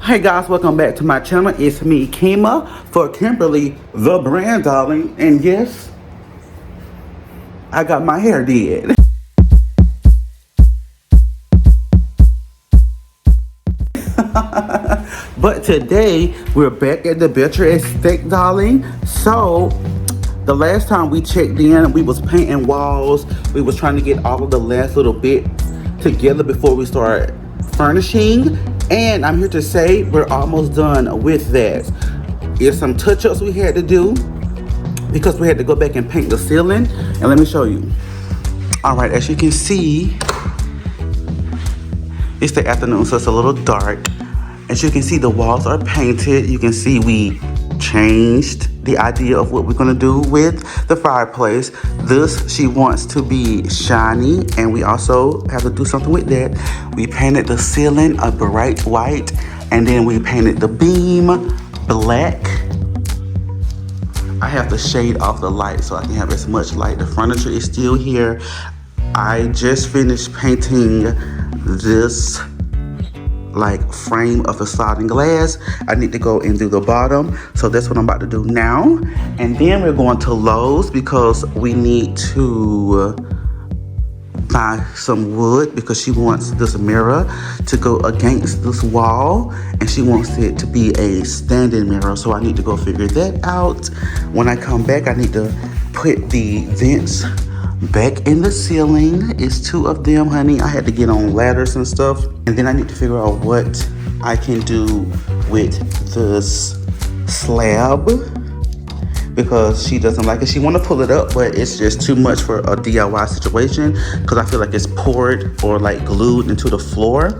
Hey guys, welcome back to my channel. It's me, Kima, for Kimberlee, the brand, darling. And yes, I got my hair did. But today, we're back at the Belcher Estate, darling. So, the last time we checked in, we was painting walls. We was trying to get all of the last little bit together before we start furnishing. And I'm here to say we're almost done with that. There's some touch-ups we had to do because we had to go back and paint the ceiling. And let me show you. All right, as you can see, it's the afternoon, so it's a little dark. As you can see, the walls are painted. You can see we changed the idea of what we're gonna do with the fireplace. This, she wants to be shiny, and we also have to do something with that. We painted the ceiling a bright white, and then we painted the beam black. I have to shade off the light so I can have as much light. The furniture is still here. I just finished painting this like frame of the sliding glass. I need to go and do the bottom, so that's what I'm about to do now. And then we're going to Lowe's because we need to buy some wood because she wants this mirror to go against this wall, and she wants it to be a standing mirror, so I need to go figure that out. When I come back, I need to put the vents back in the ceiling. It's 2 of them, honey. I had to get on ladders and stuff. And then I need to figure out what I can do with this slab because she doesn't like it. She want to pull it up, but it's just too much for a DIY situation because I feel like it's poured or like glued into the floor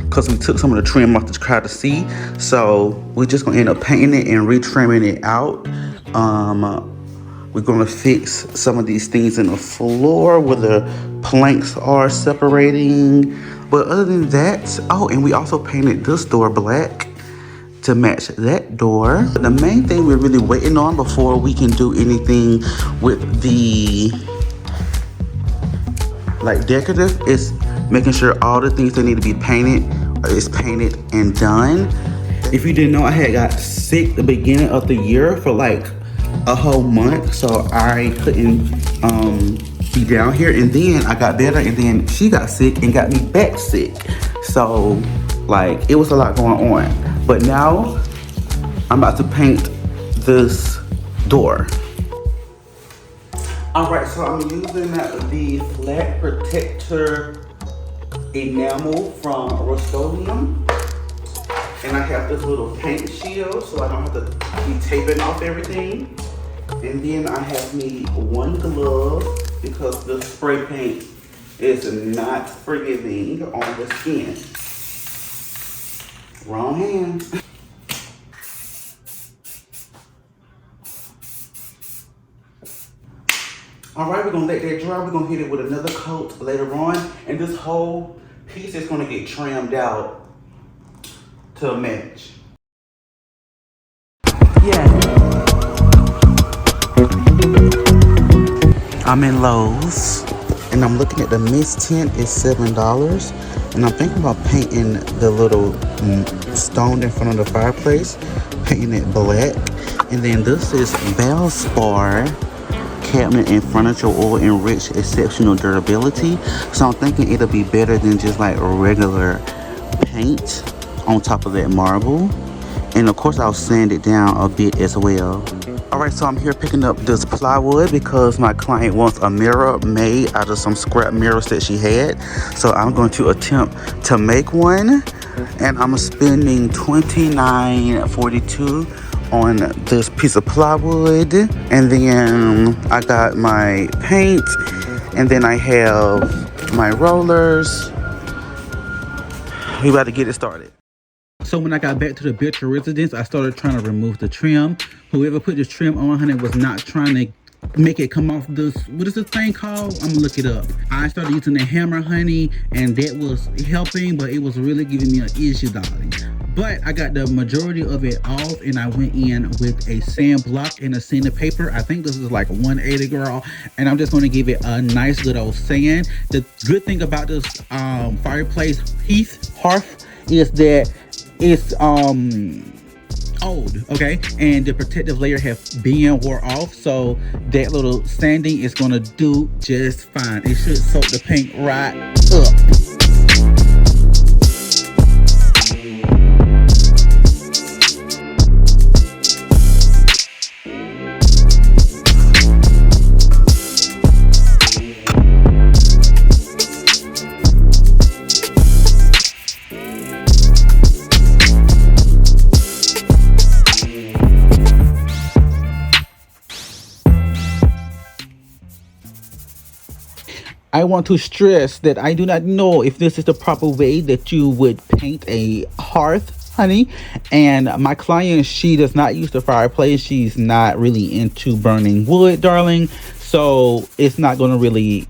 because we took some of the trim off to try to see. So we're just gonna end up painting it and retrimming it out. We're gonna fix some of these things in the floor where the planks are separating. But other than that, oh, and we also painted this door black to match that door. The main thing we're really waiting on before we can do anything with the like decorative is making sure all the things that need to be painted is painted and done. If you didn't know, I had got sick the beginning of the year for like a whole month, so I couldn't be down here, and then I got better, and then she got sick and got me back sick. So like it was a lot going on, but now I'm about to paint this door. All right, so I'm using the flat protector enamel from Rust-Oleum. And I have this little paint shield so I don't have to be taping off everything. And then I have me 1 glove because the spray paint is not forgiving on the skin. Wrong hand. All right, we're gonna let that dry. We're gonna hit it with another coat later on. And this whole piece is gonna get trimmed out to match. Yeah. I'm in Lowe's and I'm looking at the mist tint. It's $7, and I'm thinking about painting the little stone in front of the fireplace, painting it black. And then this is Valspar cabinet and furniture oil enriched exceptional durability. So I'm thinking it'll be better than just like regular paint on top of that marble. And of course I'll sand it down a bit as well. All right, so I'm here picking up this plywood because my client wants a mirror made out of some scrap mirrors that she had. So I'm going to attempt to make one, and I'm spending $29.42 on this piece of plywood. And then I got my paint, and then I have my rollers. We about to get it started. So when I got back to the Belcher residence, I started trying to remove the trim. Whoever put this trim on, honey, was not trying to make it come off this, what is this thing called? I'm gonna look it up. I started using the hammer, honey, and that was helping, but it was really giving me an issue, darling. But I got the majority of it off, and I went in with a sand block and a sandpaper. I think this is like 180, girl, and I'm just going to give it a nice little sand. The good thing about this fireplace hearth is that It's old, okay, and the protective layer has been wore off, so that little sanding is gonna do just fine. It should soak the paint right up. I want to stress that I do not know if this is the proper way that you would paint a hearth, honey. And my client, she does not use the fireplace. She's not really into burning wood, darling. So it's not going to really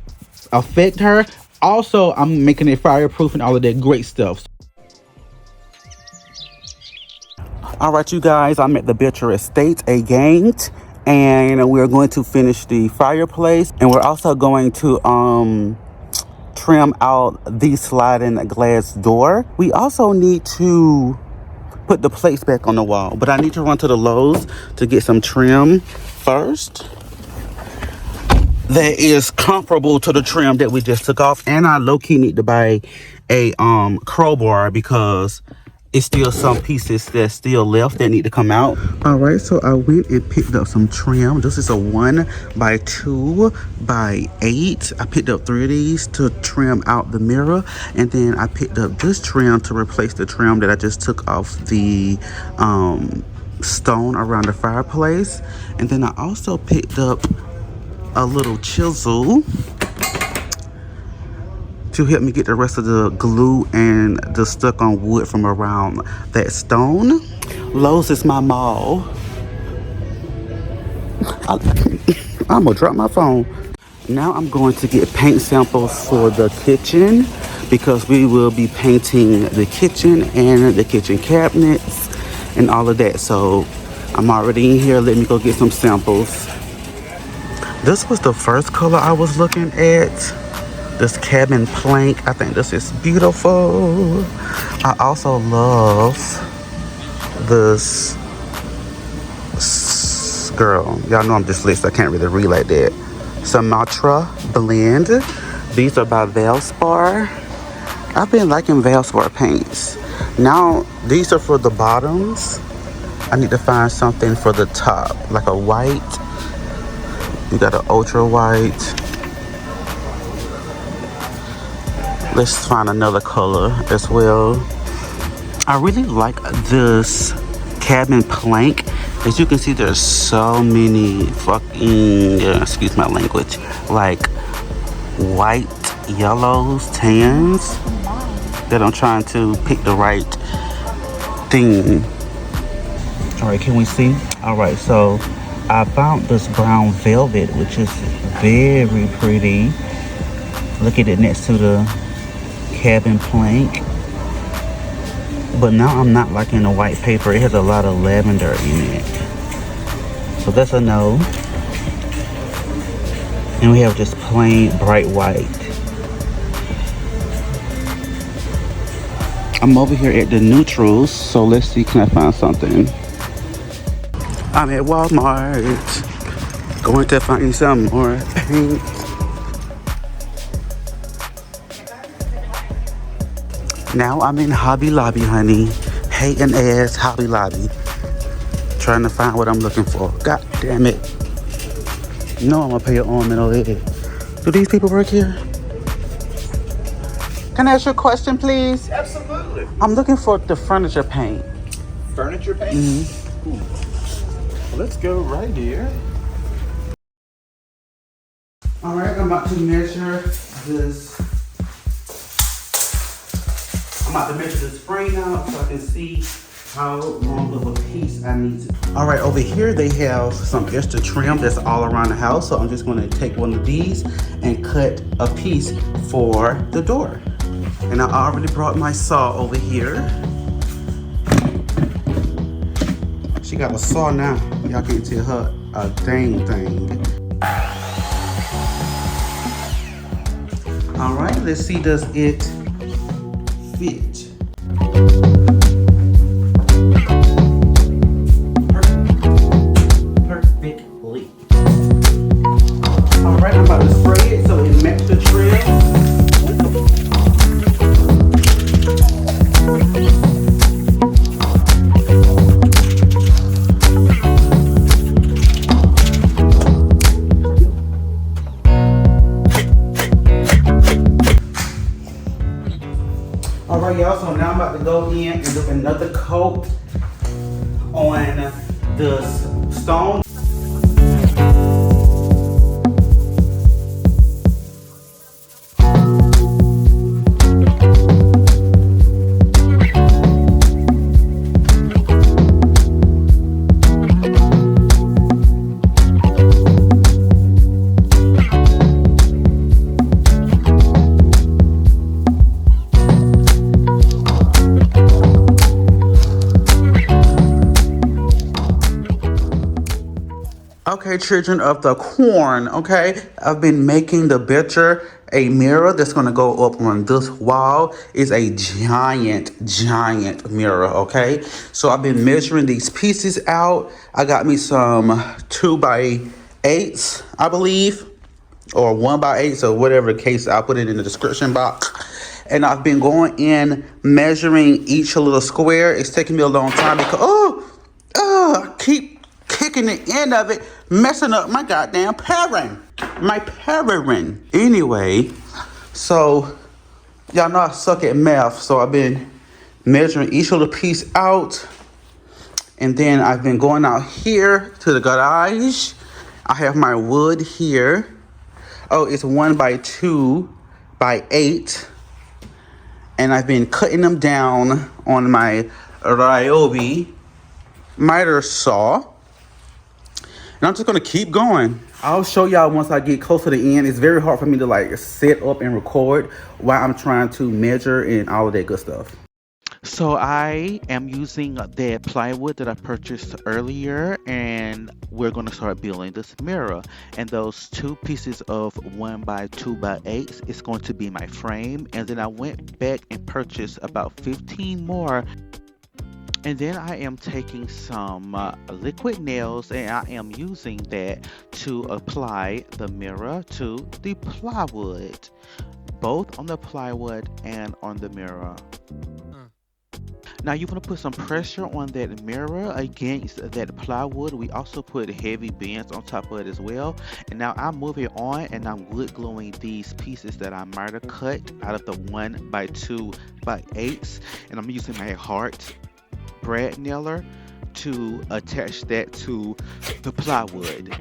affect her. Also, I'm making it fireproof and all of that great stuff. All right, you guys, I'm at the Belcher Estate again, and we're going to finish the fireplace, and we're also going to trim out the sliding glass door. We also need to put the plates back on the wall, but I need to run to the Lowe's to get some trim first that is comparable to the trim that we just took off. And I low-key need to buy a crowbar because it's still some pieces that's still left that need to come out. All right, so I went and picked up some trim. This is a 1x2x8. I picked up 3 of these to trim out the mirror, and then I picked up this trim to replace the trim that I just took off the stone around the fireplace. And then I also picked up a little chisel to help me get the rest of the glue and the stuck on wood from around that stone. Lowe's is my mall. I'm gonna drop my phone. Now I'm going to get paint samples for the kitchen because we will be painting the kitchen and the kitchen cabinets and all of that. So I'm already in here. Let me go get some samples. This was the first color I was looking at. This cabin plank. I think this is beautiful. I also love this. Girl, y'all know I'm dyslexic. I can't really read like that. Sumatra blend. These are by Valspar. I've been liking Valspar paints. Now, these are for the bottoms. I need to find something for the top, like a white. You got an ultra white. Let's find another color as well. I really like this cabin plank. As you can see, there's so many fucking, excuse my language, like white, yellows, tans, that I'm trying to pick the right thing. All right, can we see? All right, so I found this brown velvet, which is very pretty. Look at it next to the cabin plank. But now I'm not liking the white paper. It has a lot of lavender in it. So that's a no. And we have just plain bright white. I'm over here at the neutrals, so let's see, can I find something? I'm at Walmart, going to find some more paint. Now I'm in Hobby Lobby, honey. Hating ass Hobby Lobby. Trying to find what I'm looking for. God damn it. You know I'm gonna pay your arm and all that. Do these people work here? Can I ask you a question, please? Absolutely. I'm looking for the furniture paint. Furniture paint? Mm-hmm. Well, let's go right here. All right, I'm about to measure this. I'm about to measure this frame out so I can see how long of a piece I need to. All right, over here they have some extra trim that's all around the house. So I'm just gonna take one of these and cut a piece for the door. And I already brought my saw over here. She got a saw now. Y'all can't tell her a dang thing. All right, let's see, does it fit? All right, y'all, so now I'm about to go in and do another coat on the stone. Okay, children of the corn, okay? I've been making the Belcher a mirror that's gonna go up on this wall. It's a giant mirror, okay? So I've been measuring these pieces out. I got me some 2x8s, I believe, or 1x8s, or whatever the case. I'll put it in the description box. And I've been going in measuring each little square. It's taking me a long time because, I keep kicking the end of it, messing up my goddamn pairing. My pairing. Anyway, so y'all know I suck at math, so I've been measuring each little piece out. And then I've been going out here to the garage. I have my wood here. Oh, it's 1x2x8. And I've been cutting them down on my Ryobi miter saw. And I'm just gonna keep going. I'll show y'all once I get close to the end. It's very hard for me to like set up and record while I'm trying to measure and all of that good stuff. So I am using the plywood that I purchased earlier, and we're going to start building this mirror. And those two pieces of 1x2x8 is going to be my frame. And then I went back and purchased about 15 more. And then I am taking some liquid nails, and I am using that to apply the mirror to the plywood, both on the plywood and on the mirror. Now you want to put some pressure on that mirror against that plywood. We also put heavy bands on top of it as well. And now I'm moving on, and I'm wood gluing these pieces that I might have cut out of the 1x2x8s. And I'm using my heart brad nailer to attach that to the plywood.